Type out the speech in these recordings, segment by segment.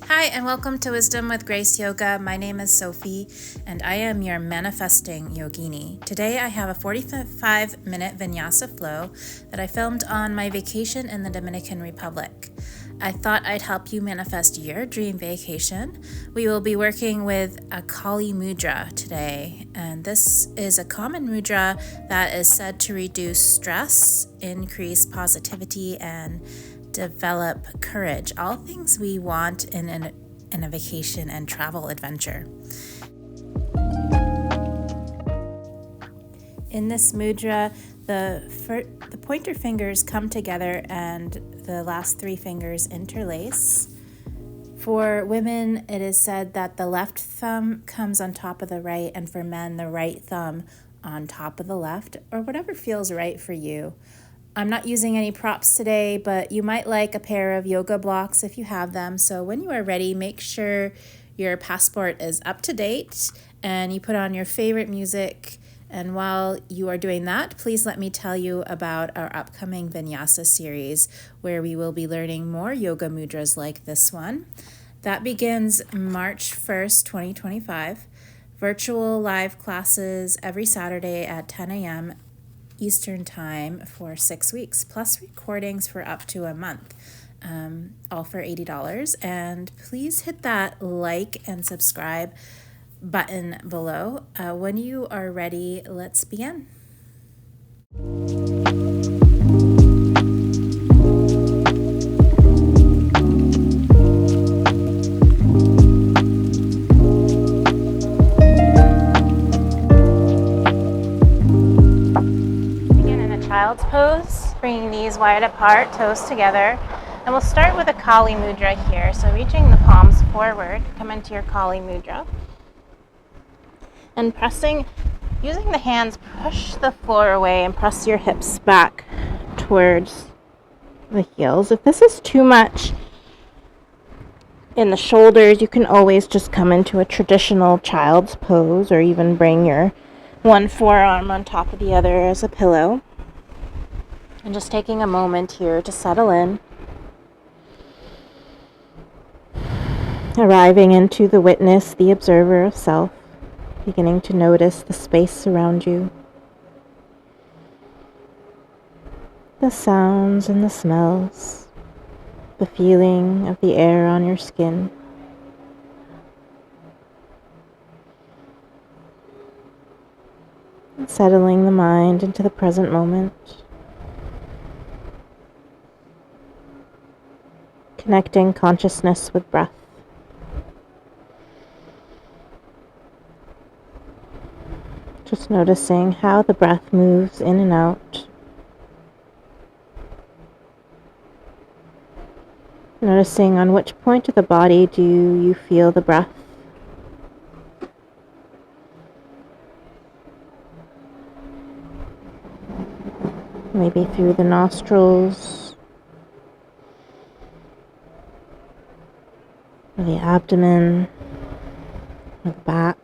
Hi, and welcome to Wisdom with Grace Yoga. My name is Sophie, and I am your manifesting yogini. Today, I have a 45-minute vinyasa flow that I filmed on my vacation in the Dominican Republic. I thought I'd help you manifest your dream vacation. We will be working with a Kali Mudra today, and this is a common mudra that is said to reduce stress, increase positivity, and develop courage, all things we want in a vacation and travel adventure. In this mudra, the pointer fingers come together and the last three fingers interlace. For women, it is said that the left thumb comes on top of the right, and for men, the right thumb on top of the left, or whatever feels right for you. I'm not using any props today, but you might like a pair of yoga blocks if you have them. So when you are ready, make sure your passport is up to date and you put on your favorite music. And while you are doing that, please let me tell you about our upcoming Vinyasa series, where we will be learning more yoga mudras like this one. That begins March 1st, 2025. Virtual live classes every Saturday at 10 a.m. Eastern Time for 6 weeks, plus recordings for up to a month, all for $80. And please hit that like and subscribe button below. When you are ready, let's begin. Child's pose, bringing knees wide apart, toes together. And we'll start with a Kali Mudra here. So reaching the palms forward, come into your Kali Mudra. And using the hands, push the floor away and press your hips back towards the heels. If this is too much in the shoulders, you can always just come into a traditional child's pose, or even bring your one forearm on top of the other as a pillow. And just taking a moment here to settle in. Arriving into the witness, the observer of self, beginning to notice the space around you, the sounds and the smells, the feeling of the air on your skin. And settling the mind into the present moment. Connecting consciousness with breath. Just noticing how the breath moves in and out. Noticing on which point of the body do you feel the breath. Maybe through the nostrils, or the abdomen, or the back.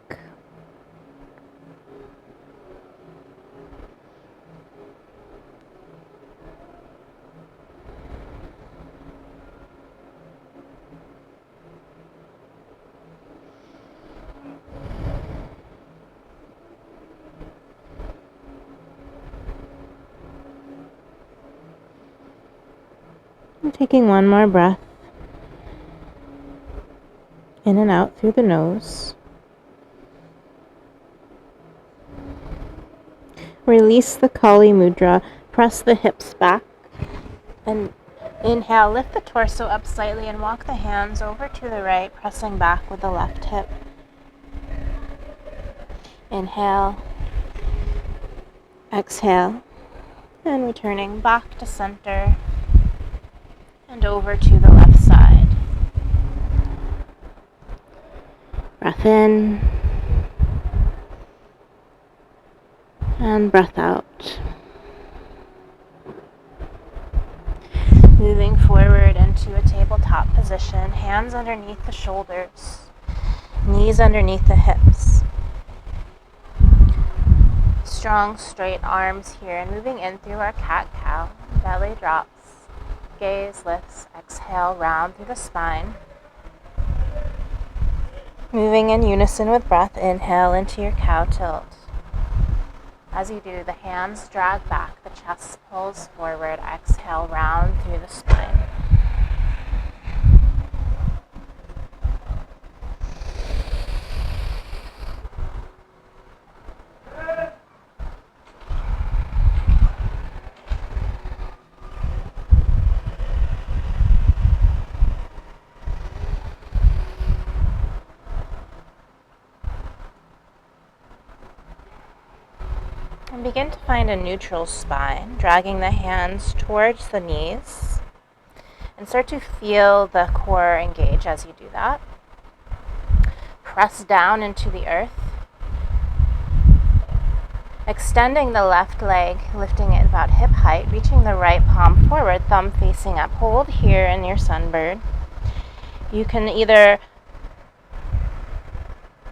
And taking one more breath. In and out through the nose. Release the Kali Mudra. Press the hips back. And inhale, lift the torso up slightly and walk the hands over to the right, pressing back with the left hip. Inhale. Exhale. And returning back to center and over to the left side. Breath in and breath out. Moving forward into a tabletop position, hands underneath the shoulders, knees underneath the hips. Strong straight arms here, and moving in through our cat-cow, belly drops, gaze lifts, exhale, round through the spine. Moving in unison with breath, inhale into your cow tilt. As you do, the hands drag back, the chest pulls forward, exhale, round through the spine. And begin to find a neutral spine, dragging the hands towards the knees. And start to feel the core engage as you do that. Press down into the earth. Extending the left leg, lifting it about hip height, reaching the right palm forward, thumb facing up. Hold here in your sunbird. You can either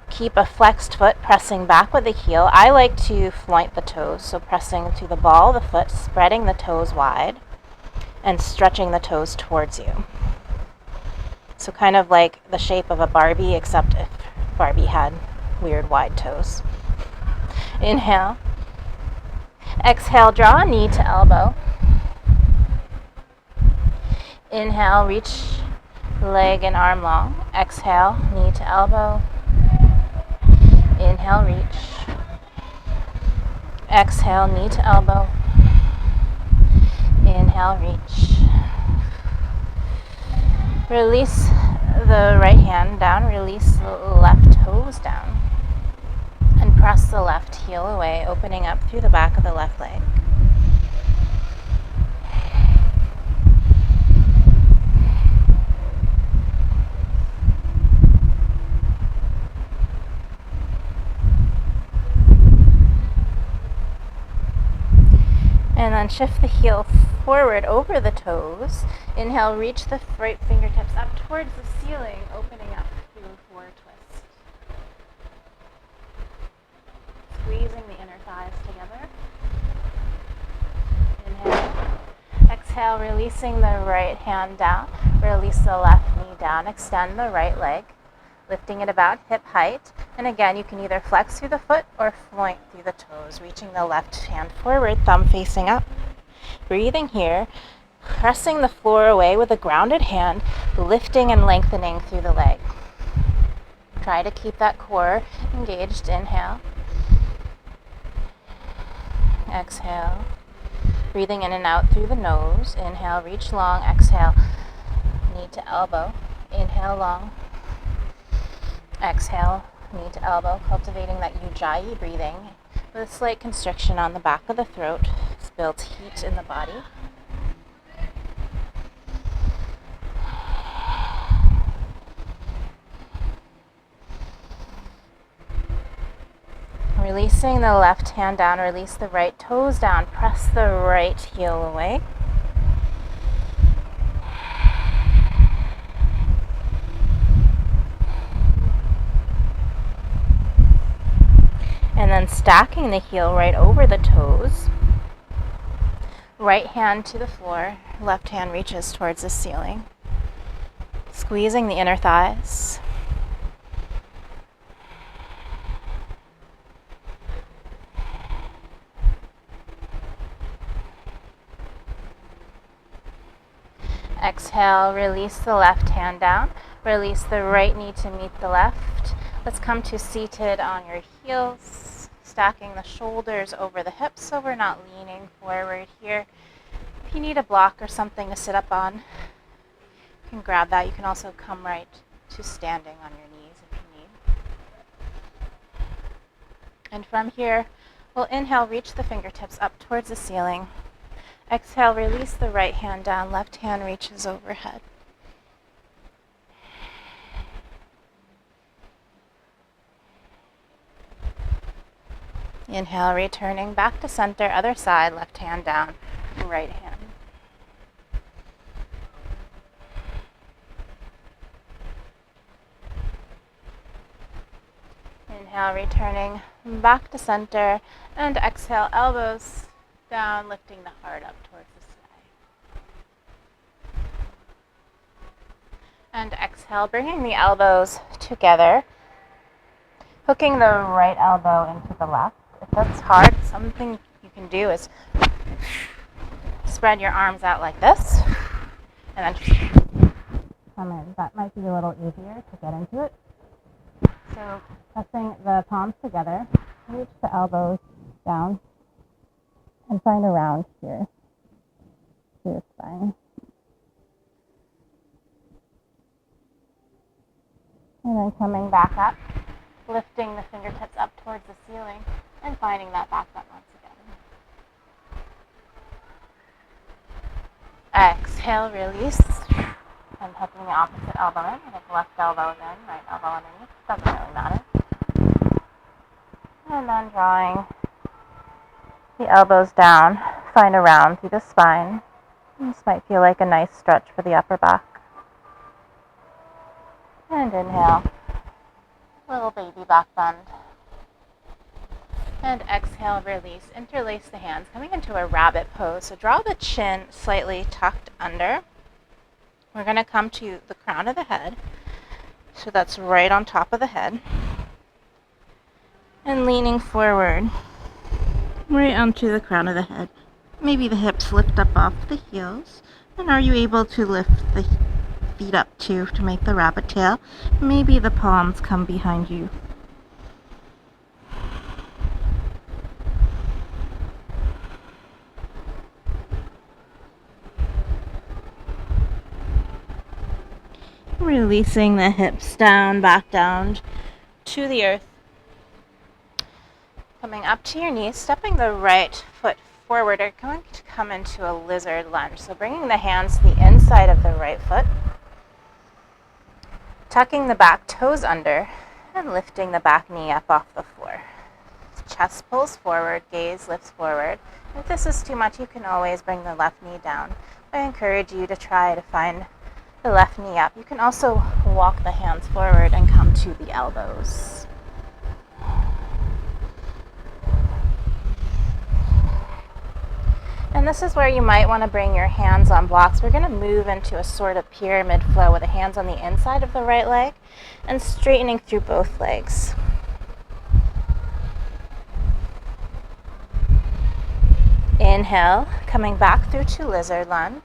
keep a flexed foot, pressing back with the heel. I like to floint the toes, so pressing to the ball of the foot, spreading the toes wide, and stretching the toes towards you. So kind of like the shape of a Barbie, except if Barbie had weird wide toes. Inhale. Exhale, draw knee to elbow. Inhale, reach leg and arm long. Exhale, knee to elbow. Inhale, reach. Exhale, knee to elbow. Inhale, reach. Release the right hand down, release the left toes down. And press the left heel away, opening up through the back of the left leg. And then shift the heel forward over the toes. Inhale, reach the right fingertips up towards the ceiling, opening up through a forward twist. Squeezing the inner thighs together. Inhale. Exhale, releasing the right hand down. Release the left knee down. Extend the right leg, lifting it about hip height. And again, you can either flex through the foot or floint through the toes, reaching the left hand forward, thumb facing up. Breathing here, pressing the floor away with a grounded hand, lifting and lengthening through the leg. Try to keep that core engaged. Inhale. Exhale. Breathing in and out through the nose. Inhale, reach long. Exhale, knee to elbow. Inhale, long. Exhale, knee to elbow, cultivating that ujjayi breathing with a slight constriction on the back of the throat. This builds heat in the body. Releasing the left hand down, release the right toes down, press the right heel away. And then stacking the heel right over the toes. Right hand to the floor, left hand reaches towards the ceiling. Squeezing the inner thighs. Exhale, release the left hand down. Release the right knee to meet the left. Let's come to seated on your heels, stacking the shoulders over the hips so we're not leaning forward here. If you need a block or something to sit up on, you can grab that. You can also come right to standing on your knees if you need. And from here, we'll inhale, reach the fingertips up towards the ceiling. Exhale, release the right hand down, left hand reaches overhead. Inhale, returning back to center, other side, left hand down, right hand. Inhale, returning back to center, and exhale, elbows down, lifting the heart up towards the sky. And exhale, bringing the elbows together, hooking the right elbow into the left. If that's hard, something you can do is spread your arms out like this, and then just come in. That might be a little easier to get into it. So pressing the palms together, reach the elbows down, and find a round here to your spine. And then coming back up, lifting the fingertips up towards the ceiling, and finding that back bend once again. Exhale, release. And hooking the opposite elbow in. And if left elbow is in, right elbow underneath. Doesn't really matter. And then drawing the elbows down. Find a round through the spine. This might feel like a nice stretch for the upper back. And inhale. Little baby back bend. And exhale, release. Interlace the hands, coming into a rabbit pose. So draw the chin slightly tucked under. We're going to come to the crown of the head. So that's right on top of the head. And leaning forward, right onto the crown of the head. Maybe the hips lift up off the heels. And are you able to lift the feet up too to make the rabbit tail? Maybe the palms come behind you. Releasing the hips down, back down to the earth. Coming up to your knees, stepping the right foot forward. You're going to come into a lizard lunge. So bringing the hands to the inside of the right foot. Tucking the back toes under and lifting the back knee up off the floor. Chest pulls forward, gaze lifts forward. If this is too much, you can always bring the left knee down. I encourage you to try to find the left knee up. You can also walk the hands forward and come to the elbows. And this is where you might want to bring your hands on blocks. We're going to move into a sort of pyramid flow with the hands on the inside of the right leg and straightening through both legs. Inhale, coming back through to lizard lunge.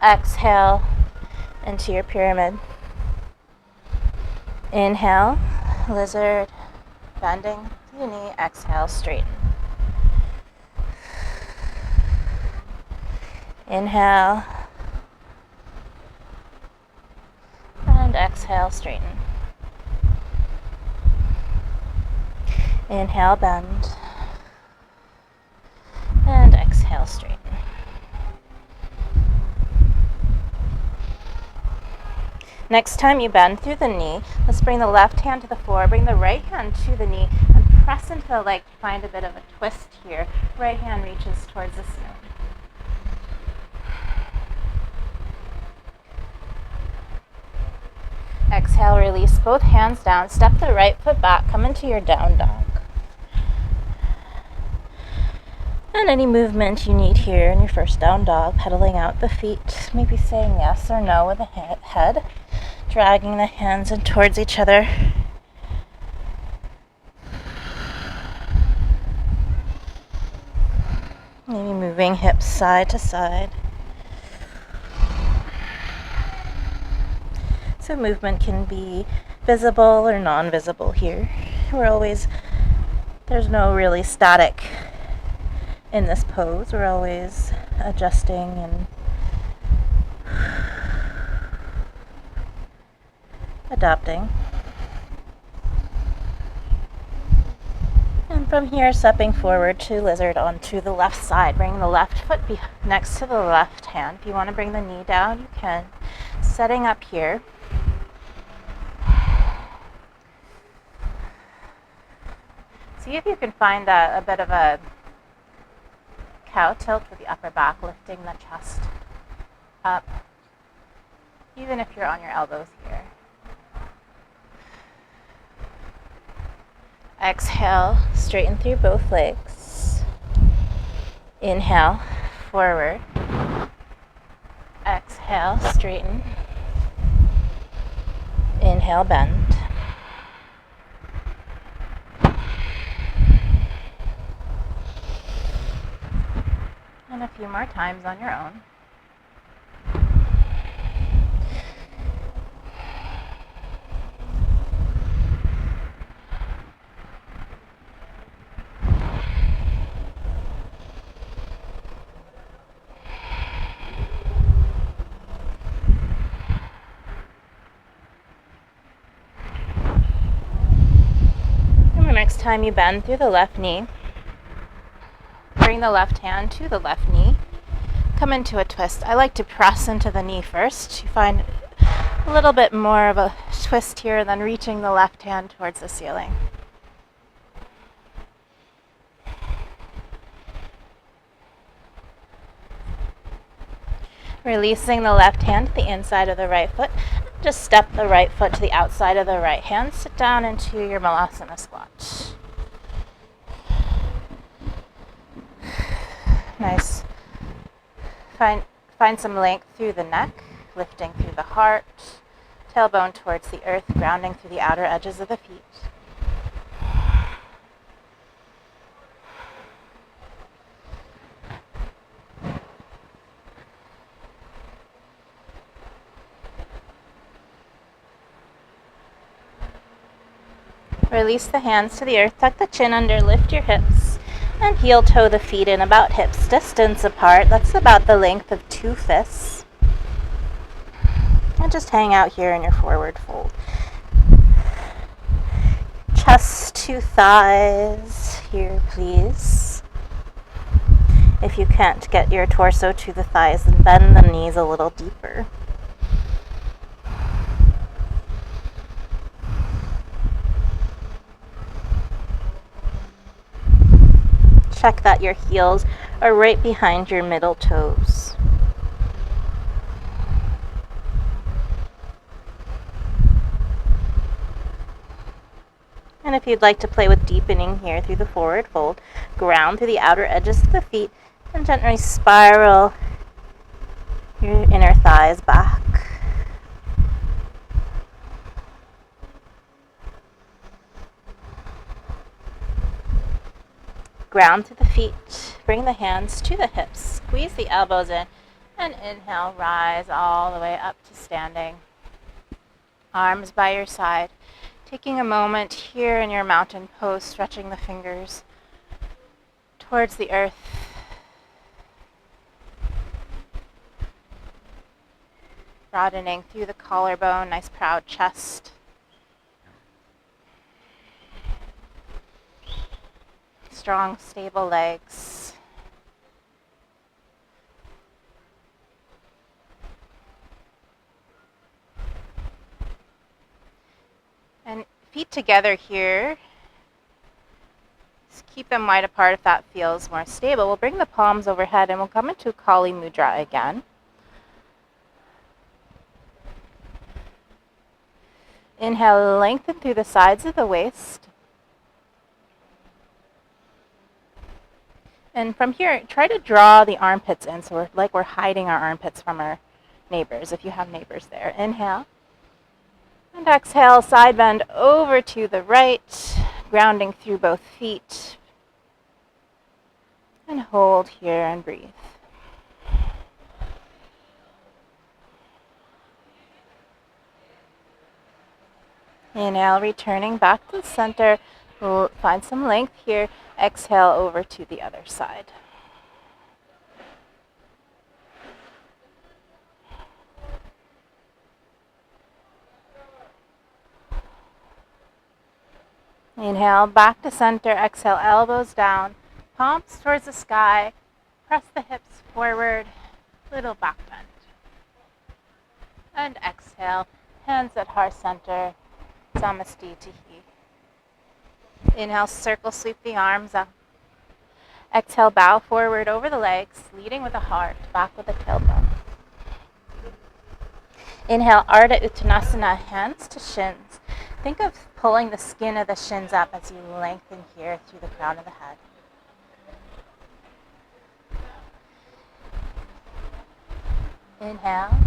Exhale into your pyramid. Inhale, lizard, bending to the knee. Exhale, straighten. Inhale. And exhale, straighten. Inhale, bend. And exhale, straighten. Next time you bend through the knee, let's bring the left hand to the floor, bring the right hand to the knee, and press into the leg to find a bit of a twist here. Right hand reaches towards the ceiling. Exhale, release both hands down, step the right foot back, come into your down dog. And any movement you need here in your first down dog, pedaling out the feet, maybe saying yes or no with the head, dragging the hands in towards each other. Maybe moving hips side to side. So movement can be visible or non-visible here. There's no really static in this pose. We're always adjusting and adapting. And from here, stepping forward to lizard onto the left side. Bring the left foot next to the left hand. If you want to bring the knee down, you can. Setting up here. See if you can find a bit of a cow tilt with the upper back, lifting the chest up, even if you're on your elbows here. Exhale, straighten through both legs. Inhale, forward. Exhale, straighten. Inhale, bend. more times on your own. Next time you bend through the left knee, bring the left hand to the left knee, come into a twist. I like to press into the knee first. You find a little bit more of a twist here, and then reaching the left hand towards the ceiling. Releasing the left hand to the inside of the right foot. Just step the right foot to the outside of the right hand. Sit down into your Malasana squat. Nice. Find some length through the neck, lifting through the heart, tailbone towards the earth, grounding through the outer edges of the feet. Release the hands to the earth, tuck the chin under, lift your hips, and heel toe the feet in about hips distance apart. That's about the length of 2 fists. And just hang out here in your forward fold. Chest to thighs here, please. If you can't get your torso to the thighs, then bend the knees a little deeper. Check that your heels are right behind your middle toes. And if you'd like to play with deepening here through the forward fold, ground through the outer edges of the feet and gently spiral your inner thighs back. Ground to the feet, bring the hands to the hips, squeeze the elbows in, and inhale, rise all the way up to standing. Arms by your side, taking a moment here in your mountain pose, stretching the fingers towards the earth. Broadening through the collarbone, nice proud chest. Strong, stable legs. And feet together here. Just keep them wide apart if that feels more stable. We'll bring the palms overhead and we'll come into Kali Mudra again. Inhale, lengthen through the sides of the waist. And from here, try to draw the armpits in, so we're hiding our armpits from our neighbors, if you have neighbors there. Inhale. And exhale, side bend over to the right, grounding through both feet. And hold here and breathe. Inhale, returning back to the center. We'll find some length here. Exhale over to the other side. Inhale, back to center. Exhale, elbows down, palms towards the sky. Press the hips forward, little back bend. And exhale, hands at heart center, Samastah. Inhale, circle sweep the arms up. Exhale, bow forward over the legs, leading with the heart, back with the tailbone. Inhale, Ardha Uttanasana, hands to shins. Think of pulling the skin of the shins up as you lengthen here through the crown of the head. Inhale.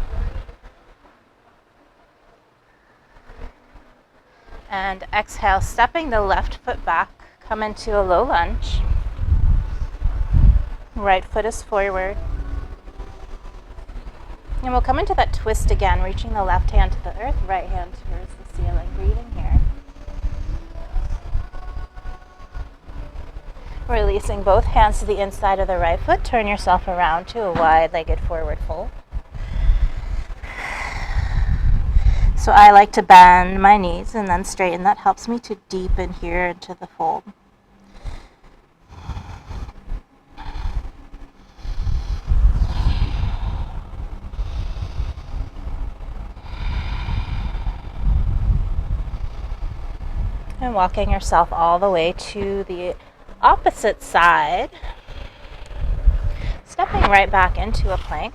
And exhale, stepping the left foot back, come into a low lunge. Right foot is forward. And we'll come into that twist again, reaching the left hand to the earth, right hand towards the ceiling. Breathing here. Releasing both hands to the inside of the right foot. Turn yourself around to a wide-legged forward fold. So I like to bend my knees and then straighten. That helps me to deepen here into the fold. And walking yourself all the way to the opposite side. Stepping right back into a plank.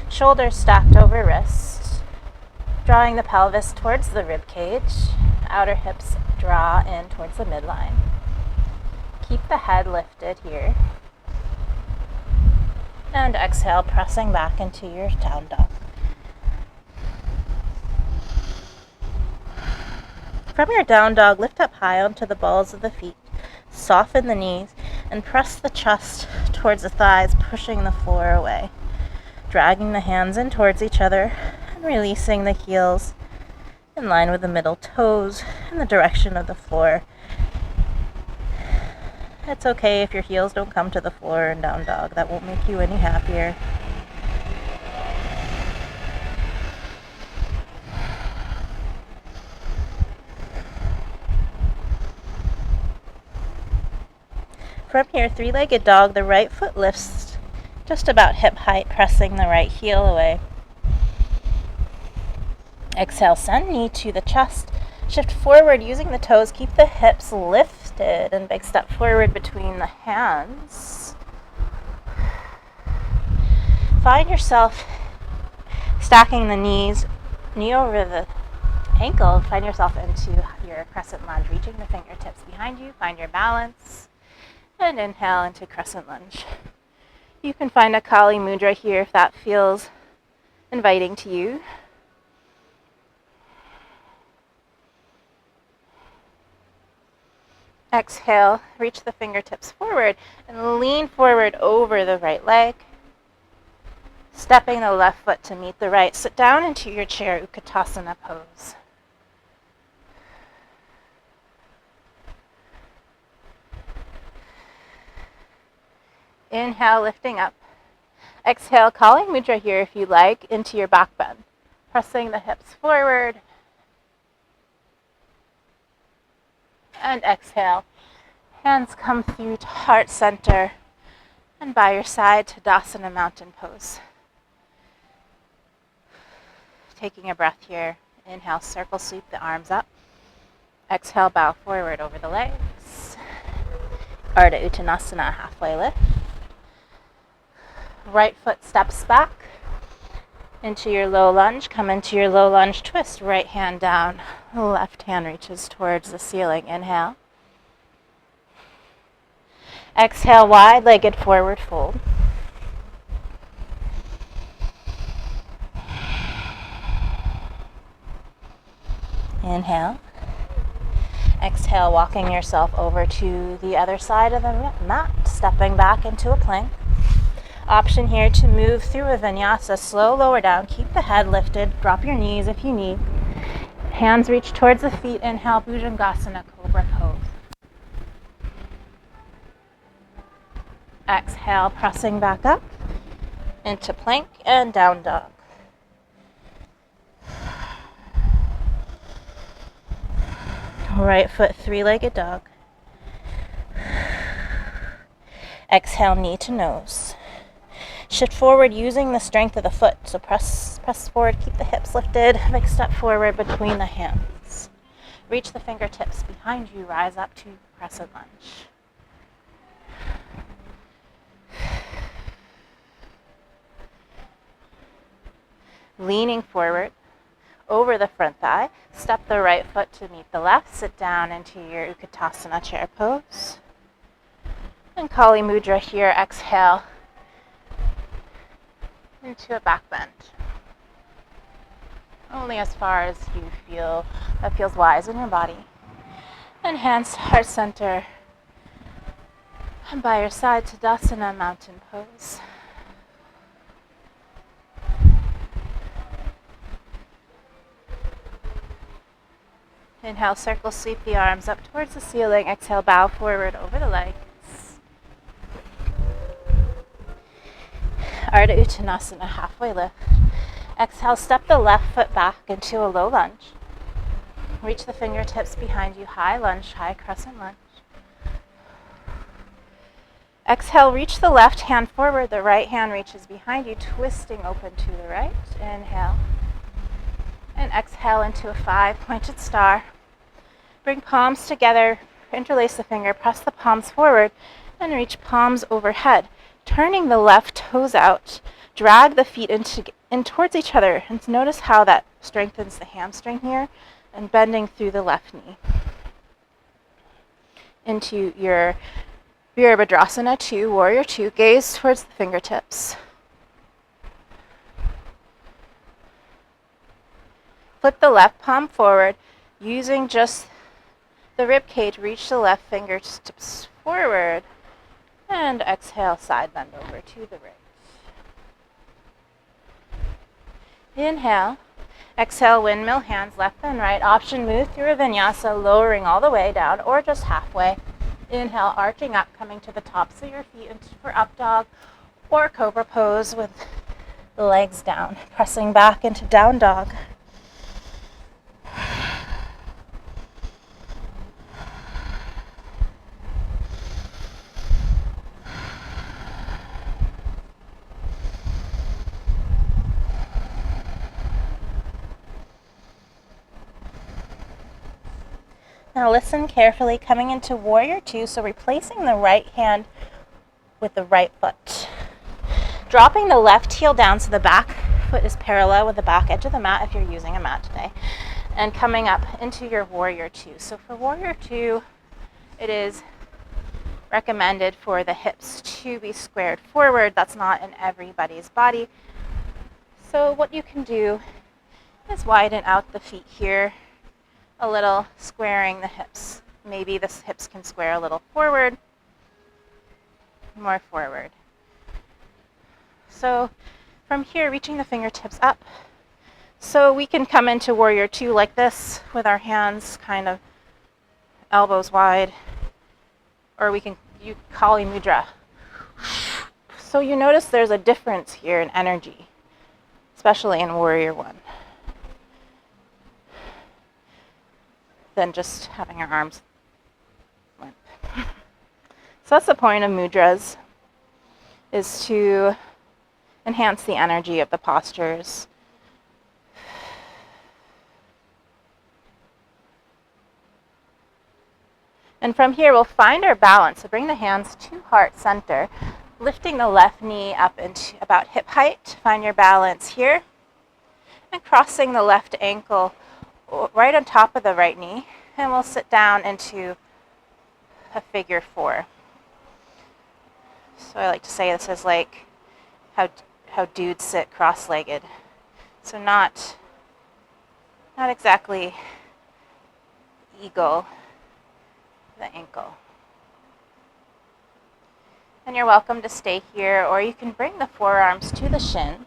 Shoulders stacked over wrists. Drawing the pelvis towards the rib cage. Outer hips draw in towards the midline. Keep the head lifted here. And exhale, pressing back into your down dog. From your down dog, lift up high onto the balls of the feet. Soften the knees and press the chest towards the thighs, pushing the floor away. Dragging the hands in towards each other and releasing the heels in line with the middle toes in the direction of the floor. It's okay if your heels don't come to the floor in down dog. That won't make you any happier. From here, three-legged dog, the right foot lifts just about hip height, pressing the right heel away. Exhale, send knee to the chest. Shift forward using the toes. Keep the hips lifted and big step forward between the hands. Find yourself stacking the knees, knee over the ankle. Find yourself into your crescent lunge, reaching the fingertips behind you. Find your balance. And inhale into crescent lunge. You can find a Kali Mudra here if that feels inviting to you. Exhale, reach the fingertips forward and lean forward over the right leg. Stepping the left foot to meet the right. Sit down into your chair, Utkatasana pose. Inhale, lifting up. Exhale, Kali Mudra here if you like, into your back bend. Pressing the hips forward. And exhale. Hands come through to heart center. And by your side, Tadasana mountain pose. Taking a breath here. Inhale, circle sweep the arms up. Exhale, bow forward over the legs. Ardha Uttanasana, halfway lift. Right foot steps back into your low lunge. Come into your low lunge twist. Right hand down. Left hand reaches towards the ceiling. Inhale. Exhale, wide-legged forward fold. Inhale. Exhale, walking yourself over to the other side of the mat. Stepping back into a plank. Option here to move through a vinyasa, slow lower down, keep the head lifted, drop your knees if you need. Hands reach towards the feet, inhale, Bhujangasana, Cobra pose. Exhale, pressing back up into plank and down dog. Right foot, three-legged dog. Exhale, knee to nose. Shift forward using the strength of the foot. So press forward, keep the hips lifted. Big step forward between the hands. Reach the fingertips behind you. Rise up to crescent lunge. Leaning forward over the front thigh. Step the right foot to meet the left. Sit down into your Utkatasana chair pose. And Kali Mudra here. Exhale into a back bend. Only as far as you feel that feels wise in your body. And hands to heart center. And by your side, Tadasana mountain pose. Inhale, circle, sweep the arms up towards the ceiling. Exhale, bow forward over the legs. Ardha Uttanasana, halfway lift. Exhale, step the left foot back into a low lunge. Reach the fingertips behind you, high lunge, high crescent lunge. Exhale, reach the left hand forward, the right hand reaches behind you, twisting open to the right. Inhale. And exhale into a 5-pointed star. Bring palms together, interlace the finger, press the palms forward, and reach palms overhead. Turning the left toes out, drag the feet in towards each other, and notice how that strengthens the hamstring here, and bending through the left knee. Into your Virabhadrasana 2, Warrior 2, gaze towards the fingertips. Flip the left palm forward, using just the rib cage, reach the left fingertips forward, and exhale, side bend over to the right. Inhale. Exhale, windmill hands left and right. Option, move through a vinyasa, lowering all the way down or just halfway. Inhale, arching up, coming to the tops of your feet for up dog or cobra pose with the legs down. Pressing back into down dog. Now listen carefully, coming into Warrior 2, so replacing the right hand with the right foot. Dropping the left heel down so the back foot is parallel with the back edge of the mat if you're using a mat today. And coming up into your Warrior 2. So for Warrior 2, it is recommended for the hips to be squared forward. That's not in everybody's body. So what you can do is widen out the feet here a little, squaring the hips. Maybe the hips can square a little forward, more forward. So from here, reaching the fingertips up. So we can come into Warrior 2 like this with our hands kind of elbows wide, or we can use Kali Mudra. So you notice there's a difference here in energy, especially in Warrior 1. Than just having our arms limp. So that's the point of mudras, is to enhance the energy of the postures. And from here, we'll find our balance. So bring the hands to heart center, lifting the left knee up into about hip height. Find your balance here. And crossing the left ankle right on top of the right knee, and we'll sit down into a figure 4. So I like to say this is like how dudes sit cross-legged. So not exactly eagle, the ankle. And you're welcome to stay here, or you can bring the forearms to the shin,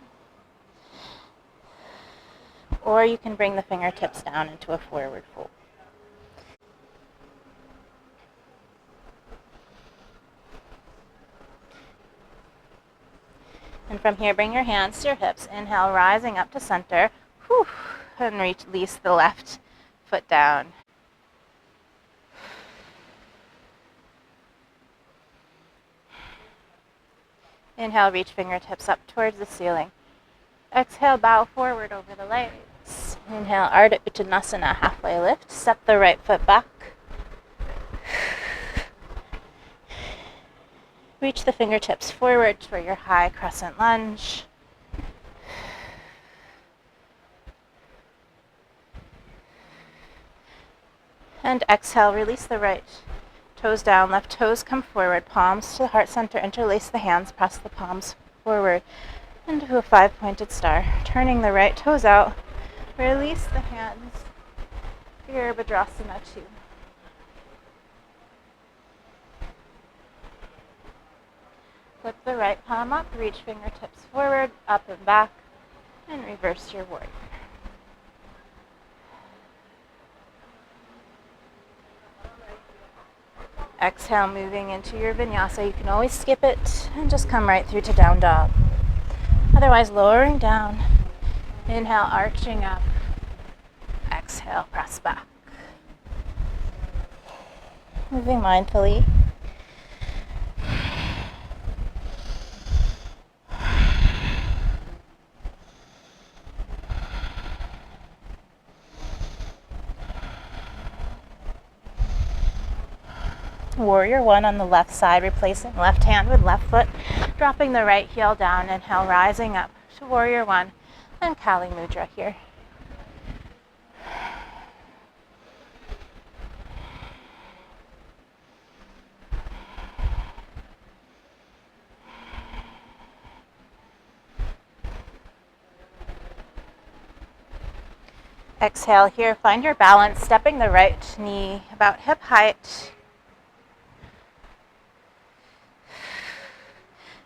or you can bring the fingertips down into a forward fold. And from here, bring your hands to your hips. Inhale, rising up to center. Whew, and release the left foot down. Inhale, reach fingertips up towards the ceiling. Exhale, bow forward over the legs. Inhale, Ardha Uttanasana, halfway lift. Step the right foot back. Reach the fingertips forward for your high crescent lunge. And exhale, release the right toes down, left toes come forward, palms to the heart center, interlace the hands, press the palms forward into a 5-pointed star. Turning the right toes out, release the hands, Virabhadrasana 2. Flip the right palm up, reach fingertips forward, up and back, and reverse your warrior. Exhale, moving into your vinyasa. You can always skip it and just come right through to down dog. Otherwise, lowering down. Inhale, arching up. Exhale, press back. Moving mindfully. Warrior one on the left side, replacing left hand with left foot, dropping the right heel down. Inhale, rising up to warrior one, and Kali Mudra here. Exhale here, find your balance, stepping the right knee about hip height,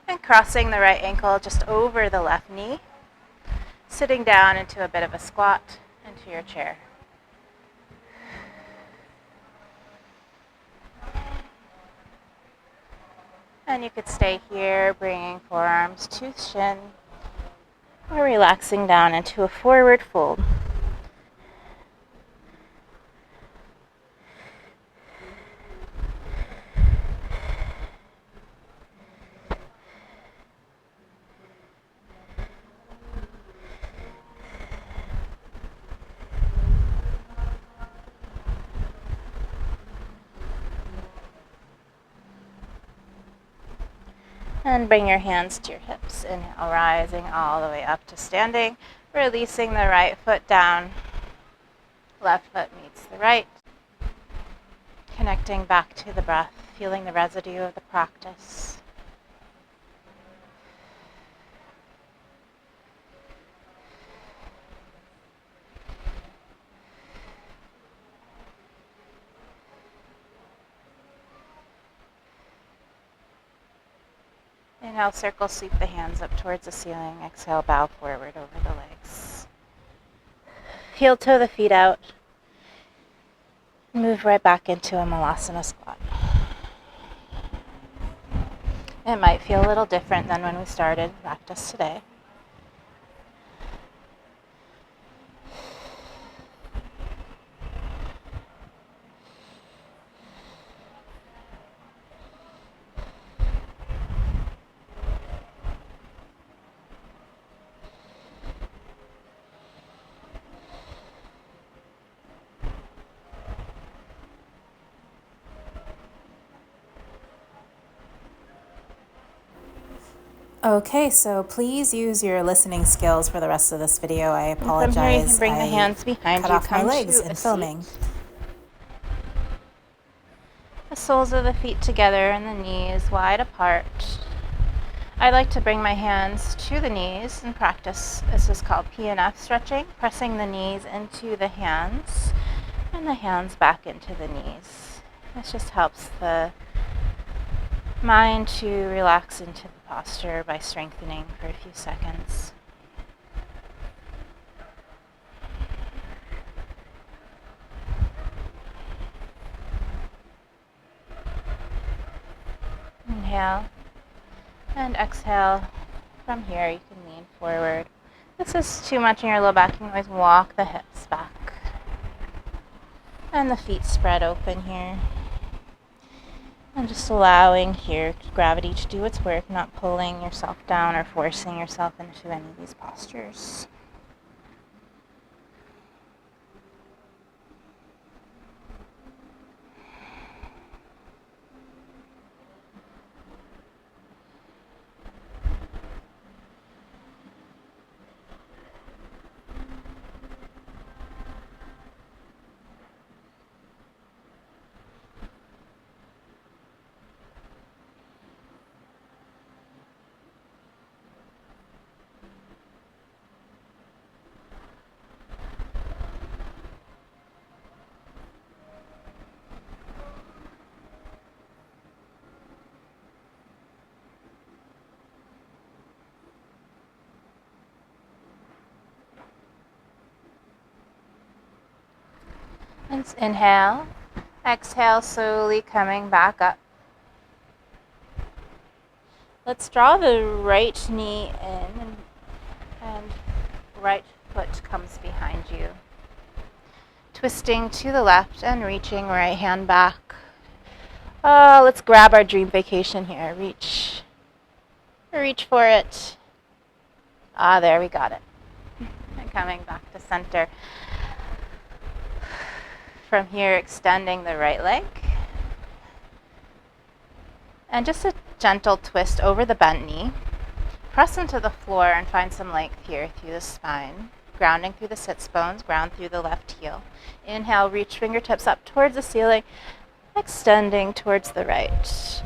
and crossing the right ankle just over the left knee, sitting down into a bit of a squat into your chair. And you could stay here, bringing forearms to shin, or relaxing down into a forward fold. And bring your hands to your hips. Inhale, rising all the way up to standing. Releasing the right foot down. Left foot meets the right. Connecting back to the breath, feeling the residue of the practice. Inhale, circle, sweep the hands up towards the ceiling. Exhale, bow forward over the legs. Heel toe the feet out. Move right back into a Malasana squat. It might feel a little different than when we started practice today. Okay, so please use your listening skills for the rest of this video. I apologize. From here, you can bring the hands behind cut you. off my legs in filming. The soles of the feet together and the knees wide apart. I like to bring my hands to the knees and practice. This is called PNF stretching, pressing the knees into the hands and the hands back into the knees. This just helps the mind to relax into the posture by strengthening for a few seconds. Inhale and exhale. From here, you can lean forward. If this is too much in your low back, you can always walk the hips back. And the feet spread open here. And just allowing here gravity to do its work, not pulling yourself down or forcing yourself into any of these postures. Let's inhale. Exhale, slowly coming back up. Let's draw the right knee in and right foot comes behind you. Twisting to the left and reaching right hand back. Let's grab our dream vacation here. Reach for it. There we got it. And coming back to center. From here, extending the right leg. And just a gentle twist over the bent knee. Press into the floor and find some length here through the spine. Grounding through the sits bones, ground through the left heel. Inhale, reach fingertips up towards the ceiling, extending towards the right.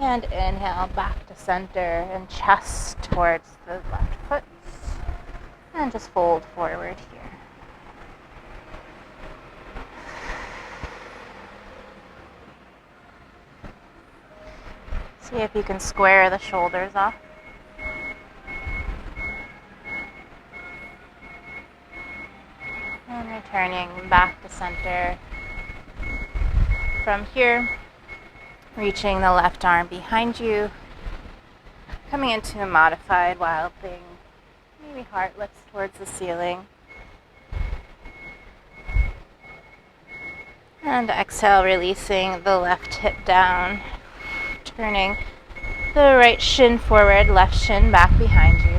And inhale, back to center and chest towards the left foot. And just fold forward here. See if you can square the shoulders off. And returning back to center. From here, reaching the left arm behind you. Coming into a modified wild thing. Maybe heart lifts towards the ceiling. And exhale, releasing the left hip down. Turning the right shin forward, left shin back behind you.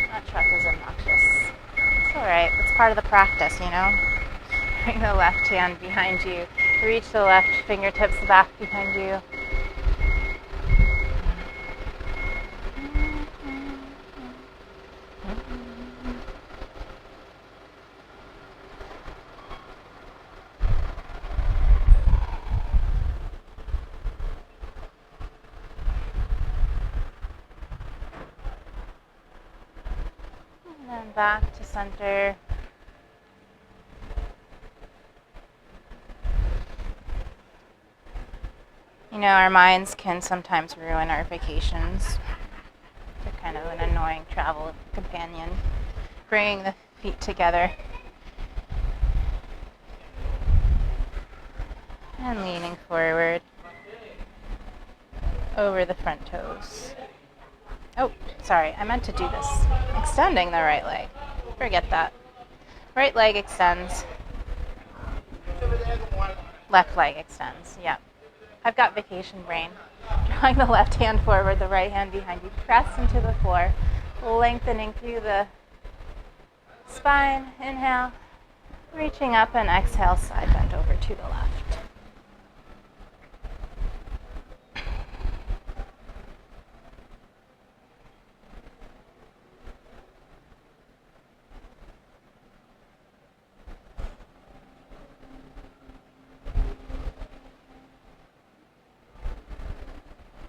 That truck is obnoxious. It's alright, it's part of the practice, you know? Bring the left hand behind you. Reach the left fingertips back behind you. And then back to center. You know, our minds can sometimes ruin our vacations. They're kind of an annoying travel companion. Bringing the feet together. And leaning forward over the front toes. Oh, sorry, I meant to do this. Extending the right leg. Forget that. Right leg extends. Left leg extends, yeah. I've got vacation brain. Drawing the left hand forward, the right hand behind you. Press into the floor, lengthening through the spine. Inhale, reaching up and exhale, side bend over to the left.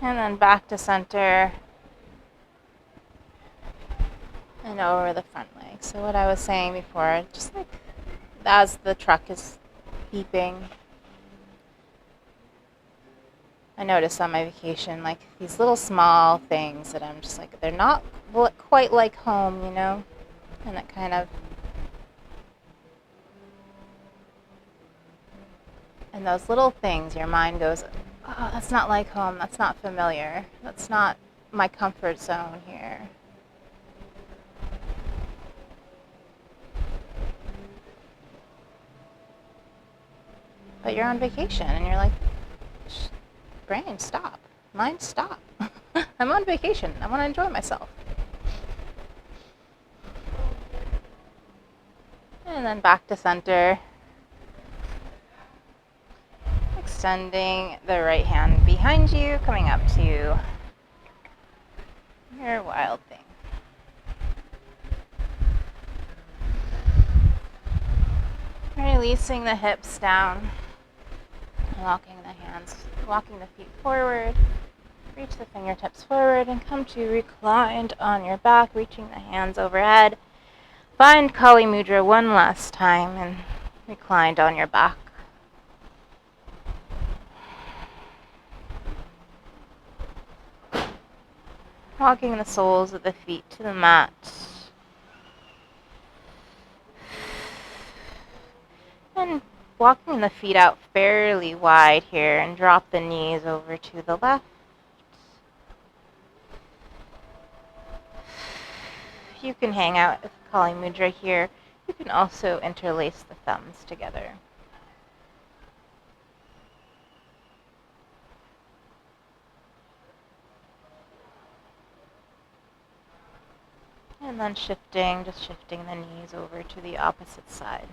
And then back to center and over the front leg. So what I was saying before, just like as the truck is beeping, I noticed on my vacation, like these little small things that I'm just like, they're not quite like home, you know? And it kind of, and those little things, your mind goes, oh, that's not like home, that's not familiar, that's not my comfort zone here. But you're on vacation and you're like, brain, stop. Mind, stop. I'm on vacation. I want to enjoy myself. And then back to center. Extending the right hand behind you, coming up to your wild thing. Releasing the hips down. Walking the feet forward. Reach the fingertips forward and come to reclined on your back, reaching the hands overhead. Find Kali Mudra one last time and reclined on your back. Walking the soles of the feet to the mat. And walking the feet out fairly wide here and drop the knees over to the left. You can hang out with Kali Mudra here. You can also interlace the thumbs together. And then just shifting the knees over to the opposite side.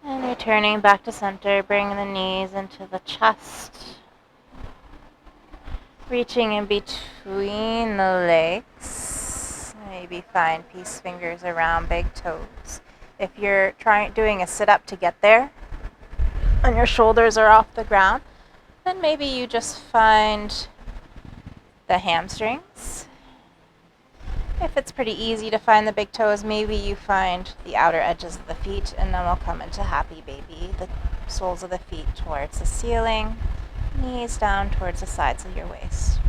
And returning back to center, bring the knees into the chest. Reaching in between the legs. Maybe find peace fingers around big toes. If you're doing a sit-up to get there, and your shoulders are off the ground, then maybe you just find the hamstrings. If it's pretty easy to find the big toes, maybe you find the outer edges of the feet, and then we'll come into happy baby. The soles of the feet towards the ceiling, knees down towards the sides of your waist.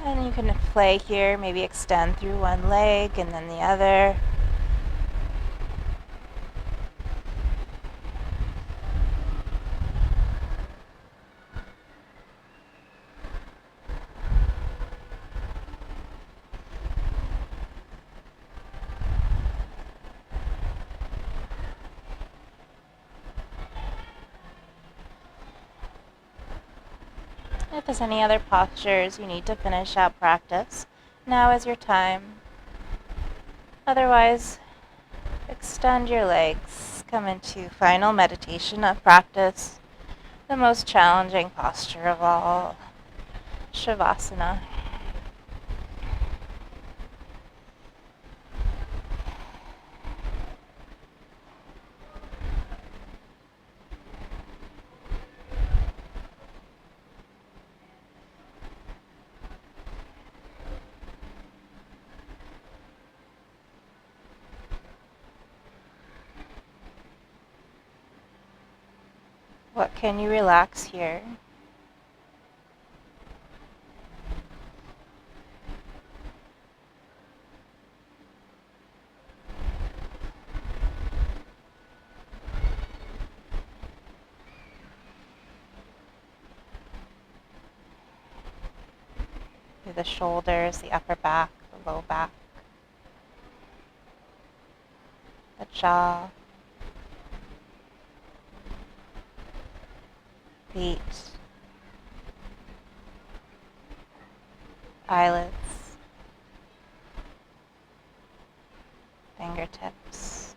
And you can play here, maybe extend through one leg and then the other. If there's any other postures you need to finish out practice, now is your time. Otherwise, extend your legs, come into final meditation of practice, the most challenging posture of all, Shavasana. What can you relax here? Through the shoulders, the upper back, the low back, the jaw, feet, eyelids, fingertips.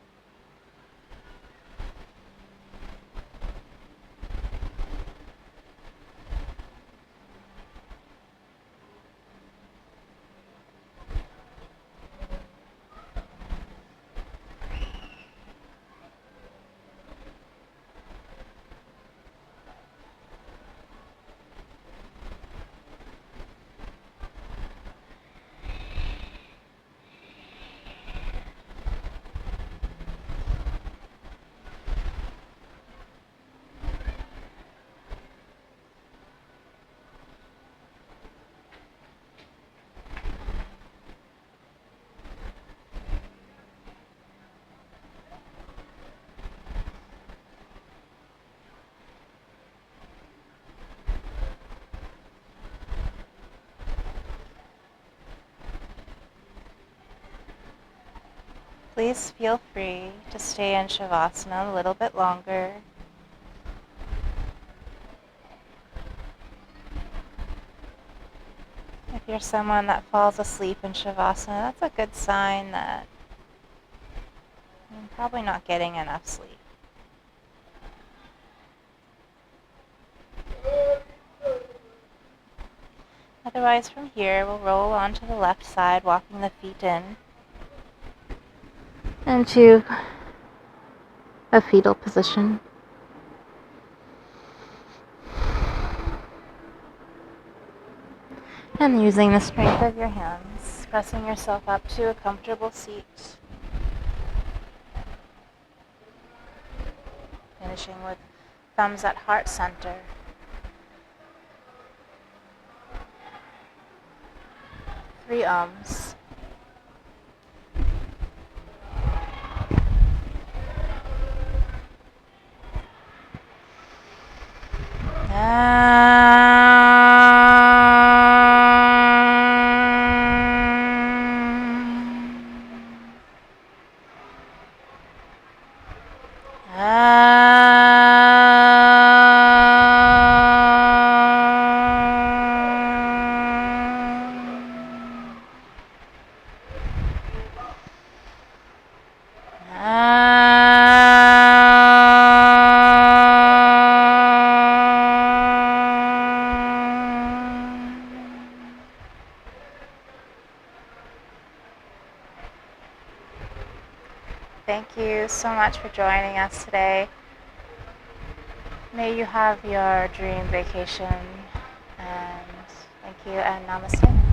Please feel free to stay in Shavasana a little bit longer. If you're someone that falls asleep in Shavasana, that's a good sign that you're probably not getting enough sleep. Otherwise, from here, we'll roll onto the left side, walking the feet in into a fetal position. And using the strength of your hands, pressing yourself up to a comfortable seat. Finishing with thumbs at heart center. Three ums. Thank you so much for joining us today. May you have your dream vacation, and thank you and namaste.